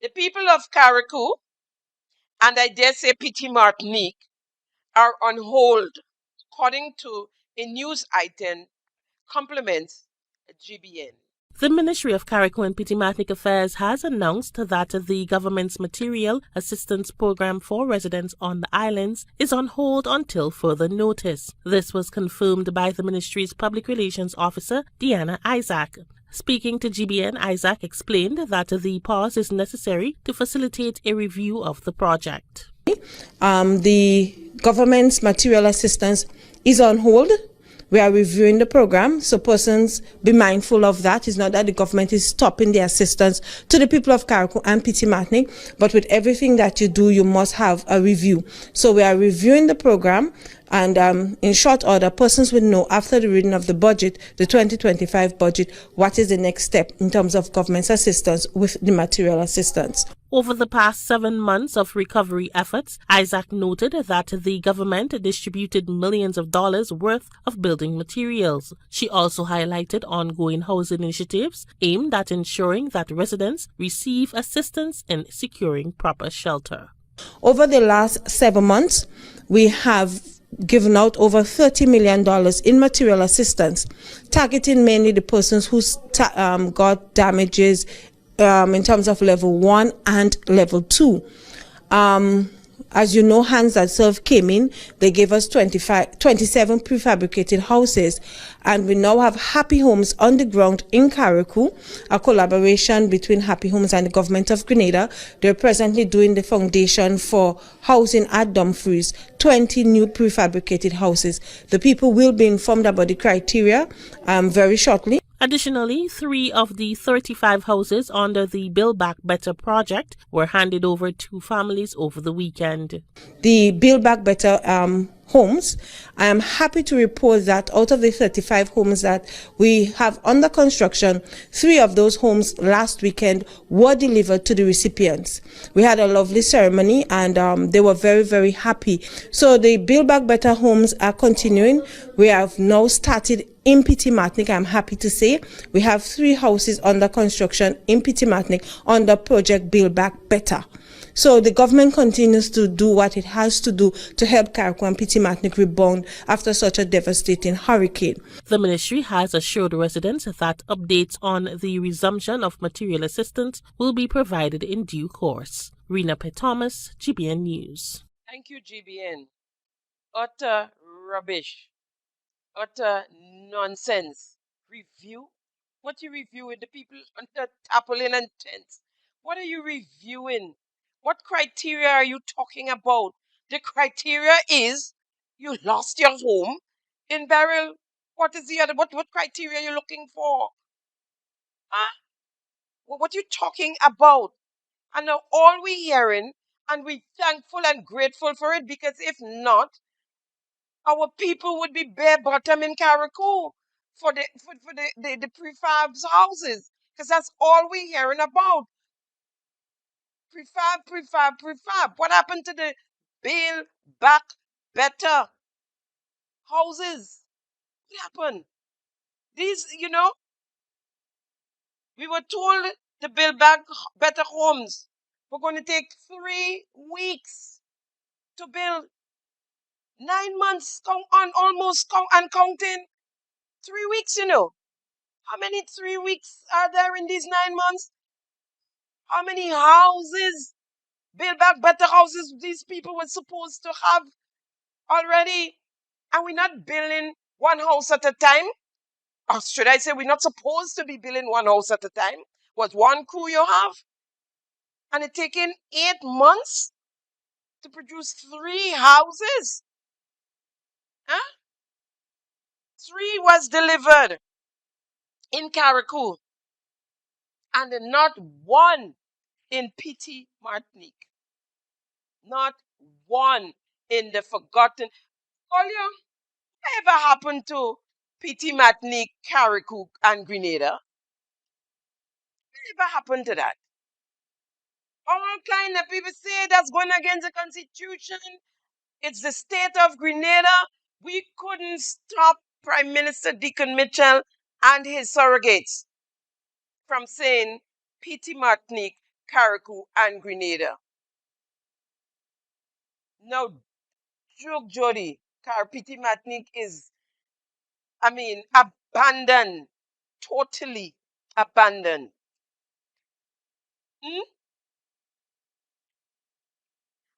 The people of Carriacou, and I dare say Petit Martinique, are on hold, according to a news item complements GBN. The Ministry of Carriacou and Pitty Affairs has announced that the government's material assistance program for residents on the islands is on hold until further notice. This was confirmed by the ministry's public relations officer, Deanna Isaac. Speaking to GBN, Isaac explained that the pause is necessary to facilitate a review of the project. The government's material assistance is on hold. We are reviewing the program, so persons be mindful of that. It's not that the government is stopping the assistance to the people of Carriacou and Petit Martinique, but with everything that you do, you must have a review. So we are reviewing the program, and in short order, persons will know after the reading of the budget, the 2025 budget, what is the next step in terms of government's assistance with the material assistance. Over the past 7 months of recovery efforts, Isaac noted that the government distributed millions of dollars worth of building materials. She also highlighted ongoing housing initiatives aimed at ensuring that residents receive assistance in securing proper shelter. Over the last 7 months, we have given out over $30 million in material assistance, targeting mainly the persons who got damages in terms of level 1 and level 2. As you know, Hands That Serve came in. They gave us 27 prefabricated houses, and we now have Happy Homes on the ground in Carriacou, a collaboration between Happy Homes and the government of Grenada. They're presently doing the foundation for housing at Dumfries, 20 new prefabricated houses. The people will be informed about the criteria very shortly. Additionally, 3 of the 35 houses under the Build Back Better project were handed over to families over the weekend. The Build Back Better homes, I am happy to report that out of the 35 homes that we have under construction, 3 of those homes last weekend were delivered to the recipients. We had a lovely ceremony, and they were very, very happy. So the Build Back Better homes are continuing. We have now started in Petit Martinique. I'm happy to say we have 3 houses under construction in Petit Martinique under project Build Back Better. So the government continues to do what it has to do to help Carriacou and Petit Martinique rebound after such a devastating hurricane. The ministry has assured residents that updates on the resumption of material assistance will be provided in due course. Rena P. Thomas, GBN News. Thank you, GBN. Utter rubbish. Utter nonsense. Review? What are you reviewing? The people under tarpaulin and tents. What are you reviewing? What criteria are you talking about? The criteria is you lost your home in Beryl. What is the other? What criteria are you looking for? Huh? What are you talking about? And now all we're hearing, and we're thankful and grateful for it, because if not, our people would be bare bottom in Carriacou for the prefabs houses, because that's all we're hearing about. Prefab. What happened to the Build Back Better houses? What happened? These, we were told the Build Back Better homes were going to take 3 weeks to build. 9 months and counting. 3 weeks, How many 3 weeks are there in these 9 months? How many houses, Build Back Better houses, these people were supposed to have already? And we're not building one house at a time? Or should I say we're not supposed to be building one house at a time? What, one crew you have? And it's taking 8 months to produce 3 houses? Huh? 3 was delivered in Carriacou, and not one in Petit Martinique. Not one in the forgotten. Olya, whatever happened to Petit Martinique, Carriacou, and Grenada? Whatever happened to that? All kind of people say that's going against the Constitution. It's the state of Grenada. We couldn't stop Prime Minister Deacon Mitchell and his surrogates from saying Petit Martinique Carriacou, and Grenada. Now, joke Jody, Carpiti Matnik is, abandoned, totally abandoned. Hmm?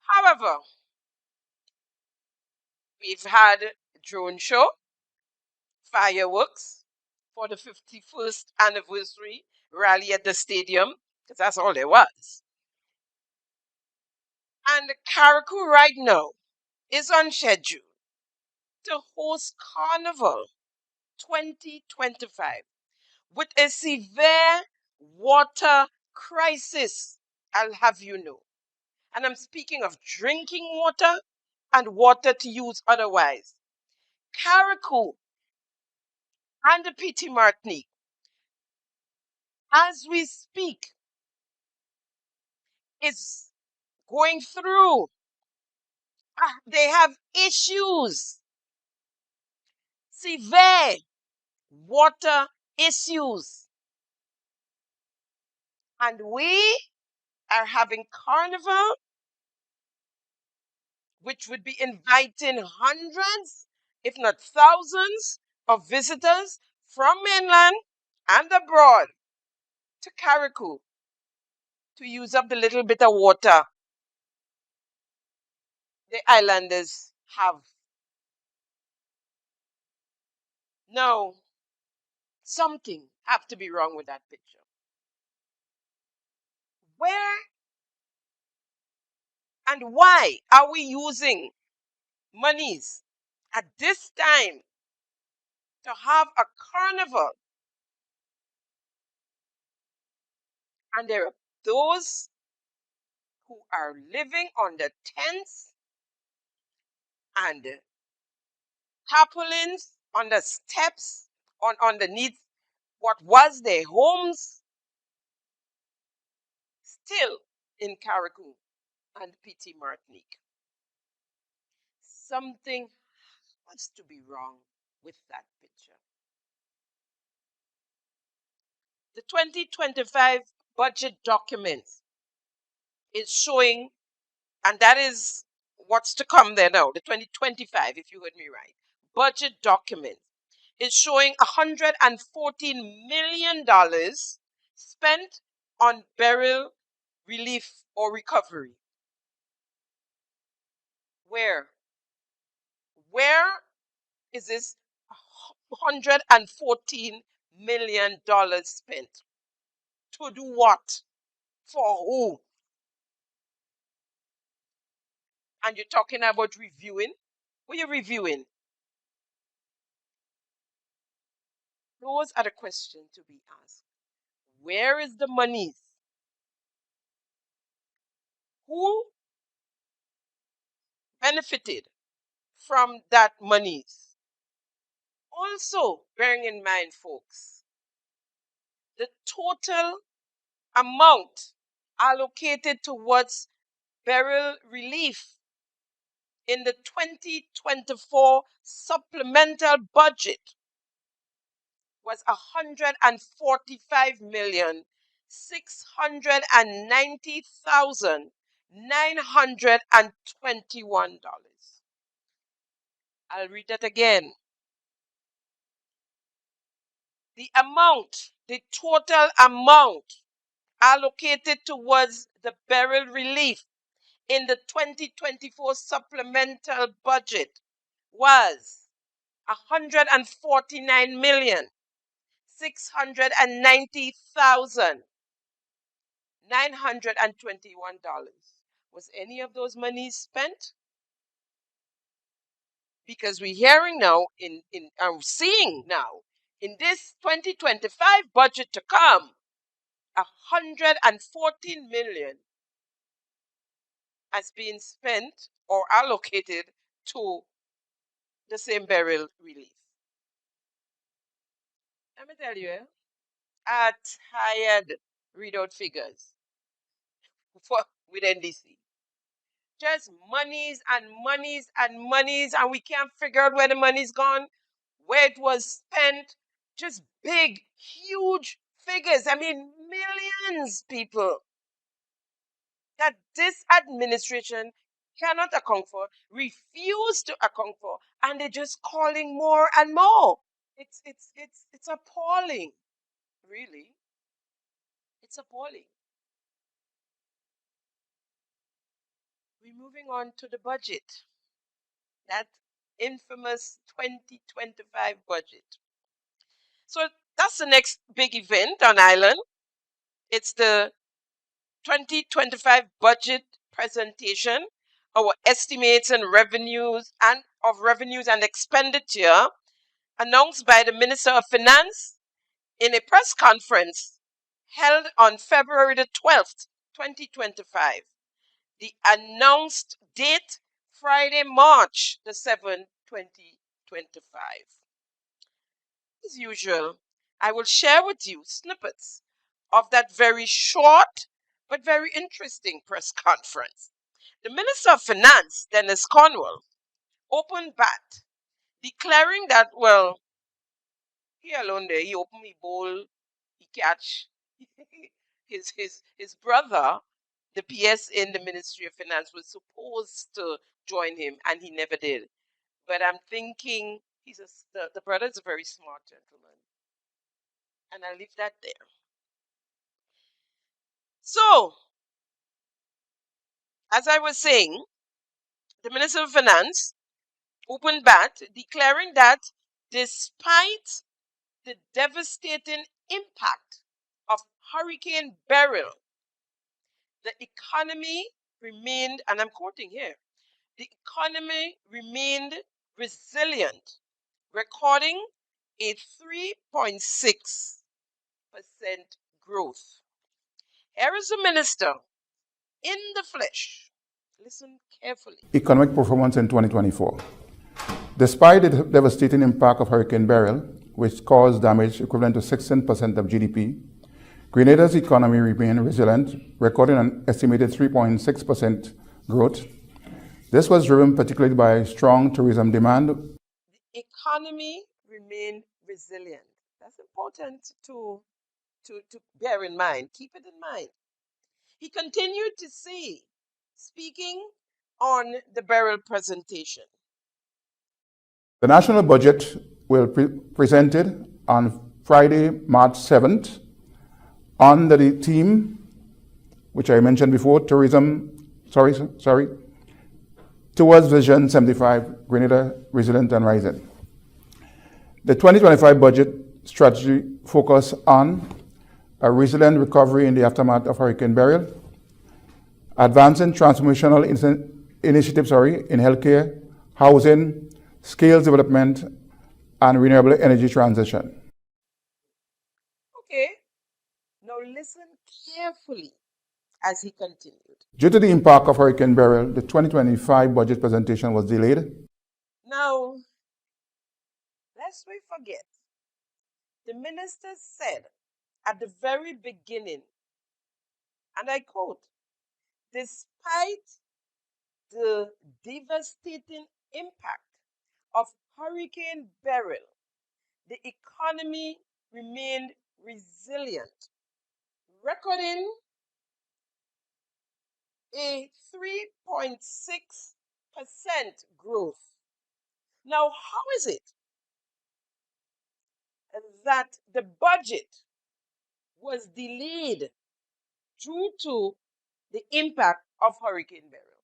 However, we've had a drone show, fireworks for the 51st anniversary rally at the stadium, because that's all there was. And Carriacou right now is on schedule to host Carnival 2025 with a severe water crisis, I'll have you know. And I'm speaking of drinking water and water to use otherwise. Carriacou and the PT Martinique, as we speak, is going through. They have issues, severe water issues. And we are having carnival, which would be inviting hundreds, if not thousands, of visitors from mainland and abroad to Carriacou to use up the little bit of water the islanders have. No, something have to be wrong with that picture. Where and why are we using monies at this time to have a carnival? And there are those who are living on the tents and tarpaulins on the steps on underneath what was their homes, still in Carriacou and PT Martinique. Something has to be wrong with that picture. The 2025 budget document is showing, and that is what's to come there now, the 2025, if you heard me right. Budget document is showing $114 million spent on Beryl relief or recovery. Where? Where is this $114 million spent? To do what? For who? And you're talking about reviewing? What are you reviewing? Those are the questions to be asked. Where is the money? Who benefited from that money? Also, bearing in mind, folks, the total amount allocated towards Beryl relief in the 2024 supplemental budget was 145,690,921. I'll read that again. The total amount allocated towards the Beryl relief in the 2024 supplemental budget was 149,690,921. Was any of those monies spent? Because we're hearing now seeing now in this 2025 budget to come, 114 million has been spent or allocated to the same Beryl relief. Let me tell you, I tired readout figures with NDC. Just monies and monies and monies, and we can't figure out where the money's gone, where it was spent. Just big, huge figures. I mean, millions, people. that this administration cannot account for, refuse to account for, and they're just calling more and more. It's appalling. Really, it's appalling. We're moving on to the budget. That infamous 2025 budget. So that's the next big event on Island. It's the 2025 budget presentation, our estimates and revenues and expenditure announced by the Minister of Finance in a press conference held on February the 12th, 2025. The announced date, Friday, March the 7th, 2025. As usual, I will share with you snippets of that very short but very interesting press conference. The Minister of Finance, Dennis Cornwall, opened bat, declaring that, well, he alone there, he opened the bowl, he catch his brother, the PS in the Ministry of Finance, was supposed to join him, and he never did. But I'm thinking the brother is a very smart gentleman, and I'll leave that there. So, as I was saying, the Minister of Finance opened bat, declaring that despite the devastating impact of Hurricane Beryl, the economy remained, and I'm quoting here, the economy remained resilient, recording a 3.6% growth. Here is the minister in the flesh. Listen carefully. Economic performance in 2024. Despite the devastating impact of Hurricane Beryl, which caused damage equivalent to 16% of GDP, Grenada's economy remained resilient, recording an estimated 3.6% growth. This was driven particularly by strong tourism demand. The economy remained resilient. That's important to bear in mind. Keep it in mind. He continued to say, speaking on the Beryl presentation. The national budget will be presented on Friday, March 7th, under the theme, which I mentioned before, towards Vision 75, Grenada Resilient and Rising. The 2025 budget strategy focus on a resilient recovery in the aftermath of Hurricane Beryl, advancing transformational initiatives in healthcare, housing, skills development, and renewable energy transition. Okay, now listen carefully as he continued. Due to the impact of Hurricane Beryl, the 2025 budget presentation was delayed. Now, lest we forget, the minister said at the very beginning, and I quote, despite the devastating impact of Hurricane Beryl, the economy remained resilient, recording a 3.6% growth. Now, how is it that the budget was delayed due to the impact of Hurricane Beryl?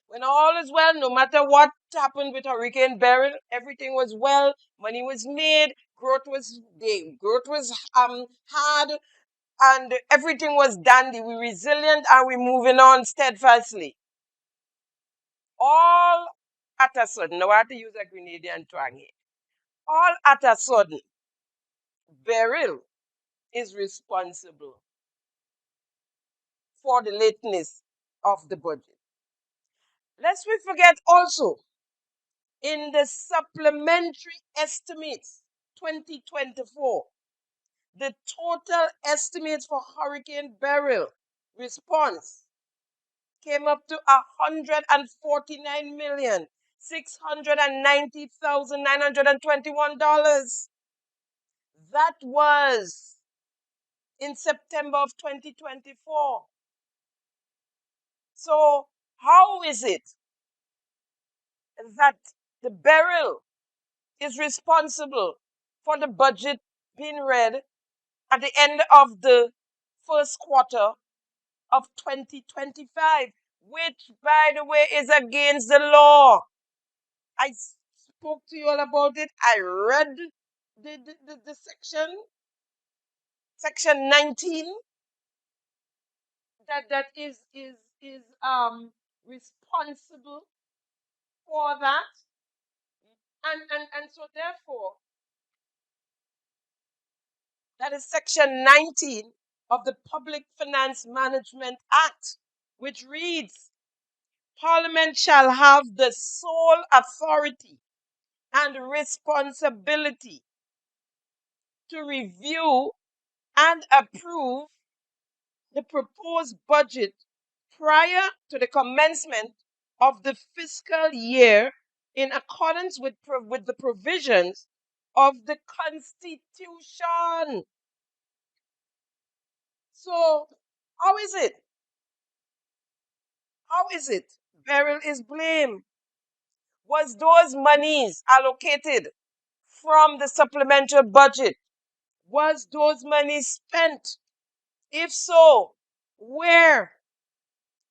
When all is well, no matter what happened with Hurricane Beryl, everything was well, money was made, growth was hard, and everything was dandy. We're resilient and we're moving on steadfastly. All at a sudden, now I have to use a Grenadian twang here. All at a sudden, Beryl is responsible for the lateness of the budget. Lest we forget also, in the supplementary estimates 2024, the total estimates for Hurricane Beryl response came up to $149,690,921. That was in September of 2024. So how is it that the Beryl is responsible for the budget being read at the end of the first quarter of 2025, which, by the way, is against the law? I spoke to you all about it. I read the section 19, that is responsible for that. And so therefore, that is section 19 of the Public Finance Management Act, which reads, Parliament shall have the sole authority and responsibility to review and approve the proposed budget prior to the commencement of the fiscal year in accordance with the provisions of the Constitution. So, how is it? How is it? Beryl is blamed. Was those monies allocated from the supplemental budget? Was those monies spent? If so, where?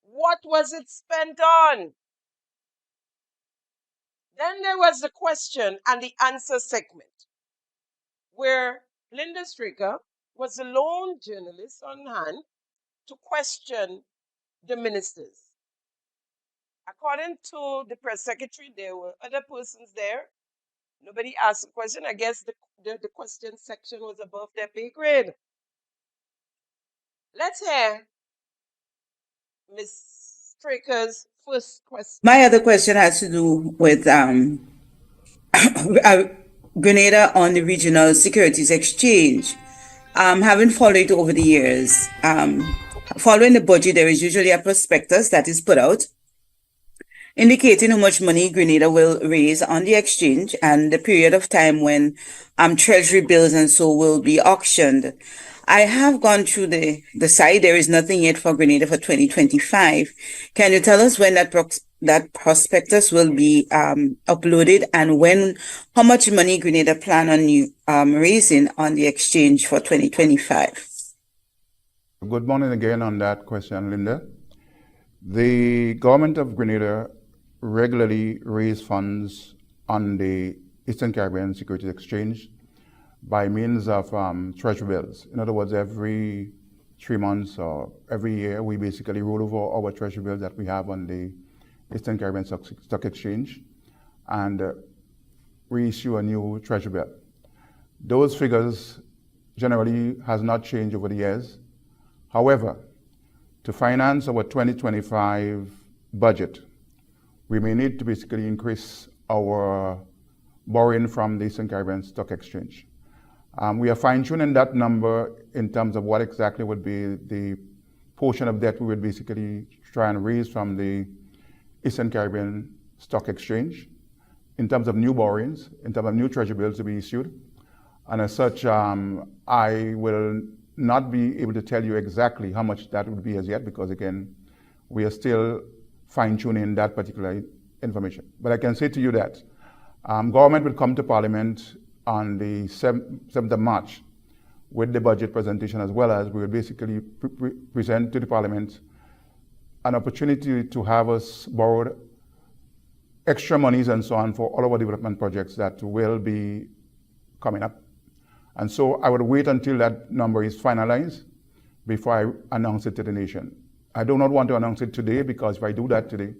What was it spent on? Then there was the question and the answer segment, where Linda Stricker was the lone journalist on hand to question the ministers. According to the press secretary, there were other persons there. Nobody asked a question. I guess the question section was above their pay grade. Let's hear Ms. Stricker's first question. My other question has to do with Grenada on the regional securities exchange. Having followed it over the years, following the budget, there is usually a prospectus that is put out indicating how much money Grenada will raise on the exchange and the period of time when treasury bills and so will be auctioned. I have gone through the site. There is nothing yet for Grenada for 2025. Can you tell us when that prospectus will be uploaded and how much money Grenada plan on raising on the exchange for 2025? Good morning again on that question, Linda. The government of Grenada regularly raise funds on the Eastern Caribbean Securities Exchange by means of treasury bills. In other words, every 3 months or every year, we basically roll over our treasury bills that we have on the Eastern Caribbean Stock Exchange and reissue a new treasury bill. Those figures generally has not changed over the years. However, to finance our 2025 budget, we may need to basically increase our borrowing from the Eastern Caribbean Stock Exchange. We are fine-tuning that number in terms of what exactly would be the portion of debt we would basically try and raise from the Eastern Caribbean Stock Exchange in terms of new borrowings, in terms of new treasury bills to be issued. And as such, I will not be able to tell you exactly how much that would be as yet, because again, we are still fine-tuning that particular information. But I can say to you that government will come to Parliament on the 7th of March with the budget presentation, as well as we will basically present to the Parliament an opportunity to have us borrow extra monies and so on for all of our development projects that will be coming up. And so I would wait until that number is finalized before I announce it to the nation. I do not want to announce it today, because if I do that today,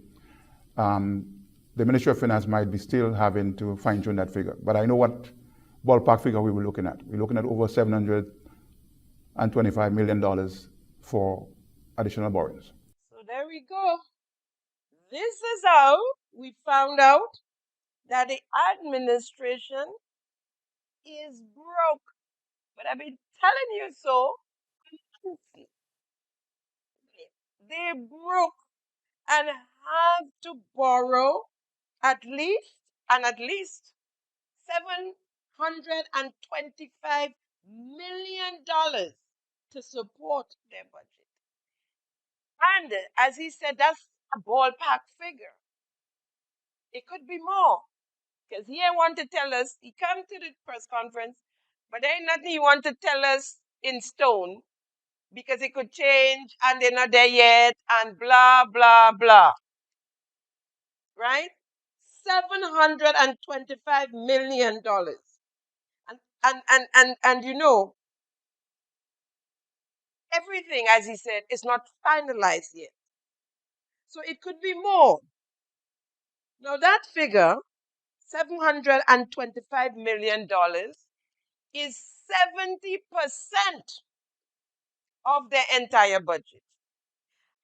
the Ministry of Finance might be still having to fine-tune that figure. But I know what ballpark figure we were looking at. We're looking at over $725 million for additional borrowings. So there we go. This is how we found out that the administration is broke. But I've been telling you so. They broke and have to borrow at least $725 million to support their budget. And as he said, that's a ballpark figure. It could be more. Because he ain't want to tell us, he come to the press conference, but there ain't nothing he want to tell us in stone because it could change and they're not there yet and blah, blah, blah. Right? $725 million. And you know, everything, as he said, is not finalized yet. So it could be more. Now that figure, $725 million, is 70% of the entire budget.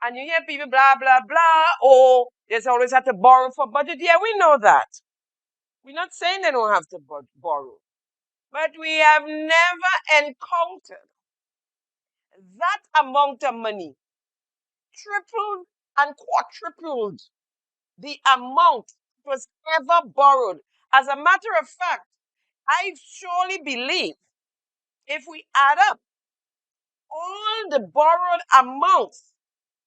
And you hear people blah, blah, blah. Oh, there's always have to borrow for budget. Yeah, we know that. We're not saying they don't have to borrow. But we have never encountered that amount of money tripled and quadrupled the amount was ever borrowed. As a matter of fact, I surely believe if we add up all the borrowed amounts,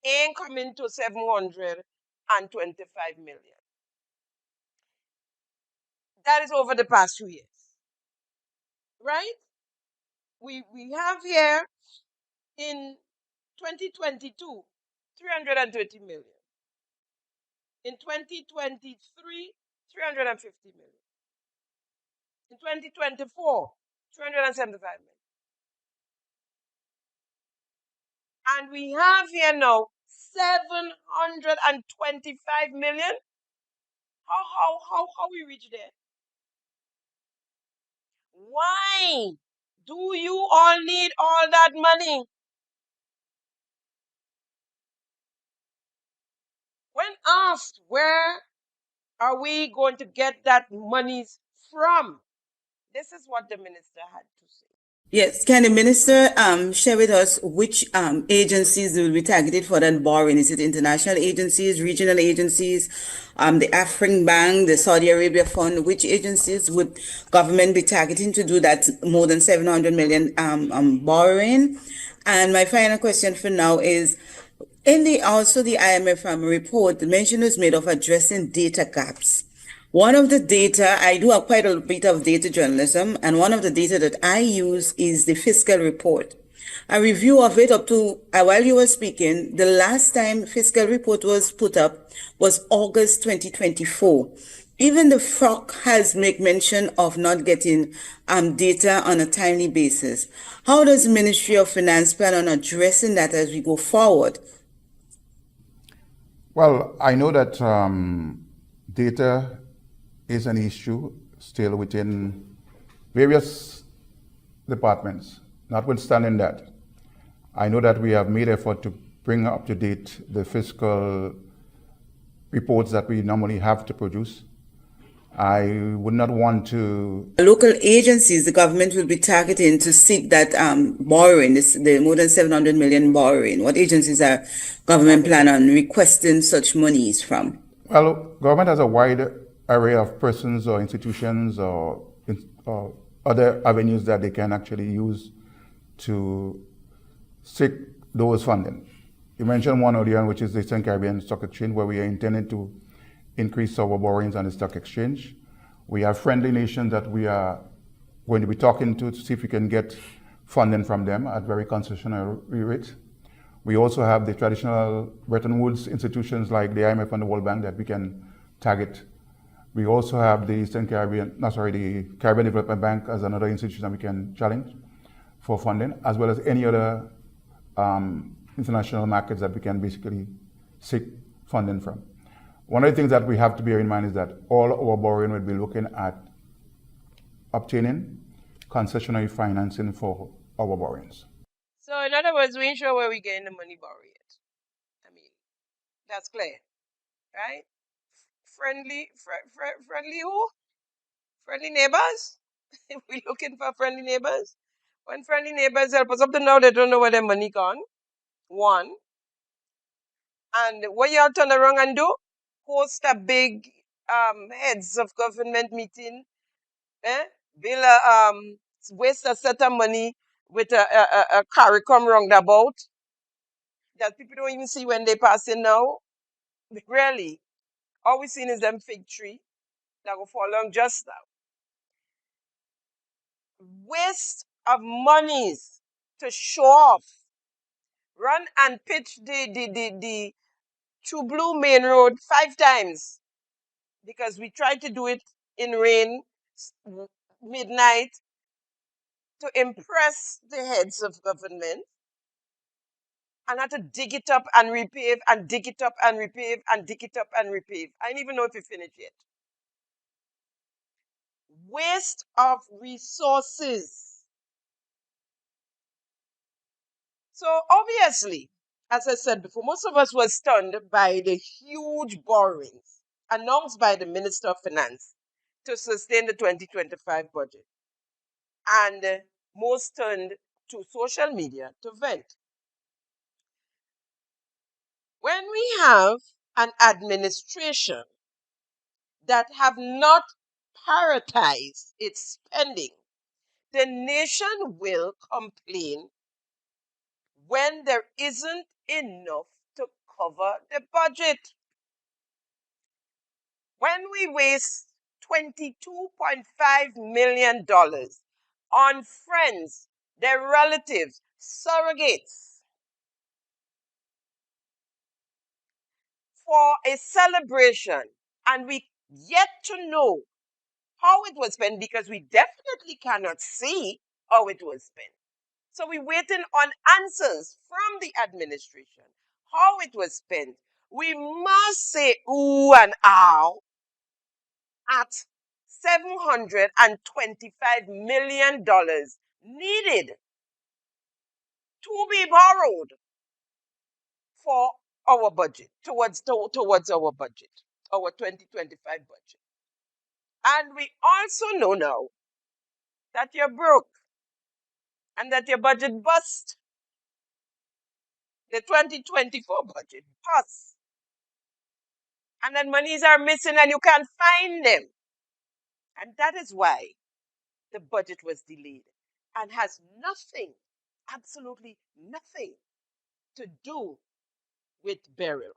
ain't coming to 725 million. That is over the past 2 years. Right? We have here in 2022, 330 million. In 2023, 350 million. In 2024, 375 million. And we have here now 725 million. How we reach there? Why do you all need all that money? When asked where are we going to get that monies from, this is what the minister had to say. Yes, can the minister share with us which agencies will be targeted for that borrowing? Is it international agencies, regional agencies, the African Bank, the Saudi Arabia Fund? Which agencies would government be targeting to do that more than 700 million borrowing? And my final question for now is, in the IMF report, the mention was made of addressing data gaps. One of the data, I do have quite a bit of data journalism, and one of the data that I use is the fiscal report. A review of it up to, while you were speaking, the last time fiscal report was put up was August 2024. Even the FROC has make mention of not getting data on a timely basis. How does the Ministry of Finance plan on addressing that as we go forward? Well, I know that data is an issue still within various departments. Notwithstanding that, I know that we have made effort to bring up to date the fiscal reports that we normally have to produce. I would not want to. Local agencies, the government will be targeting to seek that borrowing, the more than 700 million borrowing. What agencies are government plan on requesting such monies from? Well, government has a wide array of persons or institutions or other avenues that they can actually use to seek those funding. You mentioned one earlier, which is the Eastern Caribbean Stock Exchange, where we are intending to increase our borrowings on the stock exchange. We have friendly nations that we are going to be talking to see if we can get funding from them at very concessionary rates. We also have the traditional Bretton Woods institutions like the IMF and the World Bank that we can target. We also have the the Caribbean Development Bank as another institution that we can challenge for funding, as well as any other international markets that we can basically seek funding from. One of the things that we have to bear in mind is that all our borrowing will be looking at obtaining concessionary financing for our borrowings. So in other words, we ain't sure where we're getting the money borrowed yet. I mean, that's clear, right? Friendly who? Friendly neighbors? We're looking for friendly neighbors. When friendly neighbors help us up to now, they don't know where their money gone. One. And what y'all turn around and do? Host a big heads of government meeting. Bill waste a set of money with a CARICOM roundabout. that people don't even see when they pass in now. Really. All we seen is them fig tree that will fall on just now. Waste of monies to show off. Run and pitch the True Blue Main Road 5 times because we tried to do it in rain, midnight, to impress the heads of government, and had to dig it up and repave and dig it up and repave and dig it up and repave. I don't even know if we finished yet. Waste of resources. So obviously, as I said before, most of us were stunned by the huge borrowings announced by the Minister of Finance to sustain the 2025 budget. And most turned to social media to vent. When we have an administration that have not prioritized its spending, the nation will complain when there isn't enough to cover the budget. When we waste $22.5 million on friends, their relatives, surrogates, for a celebration, and we yet to know how it was spent because we definitely cannot see how it was spent. So we're waiting on answers from the administration, how it was spent. We must say ooh and ow at $725 million needed to be borrowed for our budget, towards our budget, our 2025 budget. And we also know now that you're broke and that your budget bust. The 2024 budget bust. And then monies are missing and you can't find them. And that is why the budget was delayed and has nothing, absolutely nothing to do with Beryl.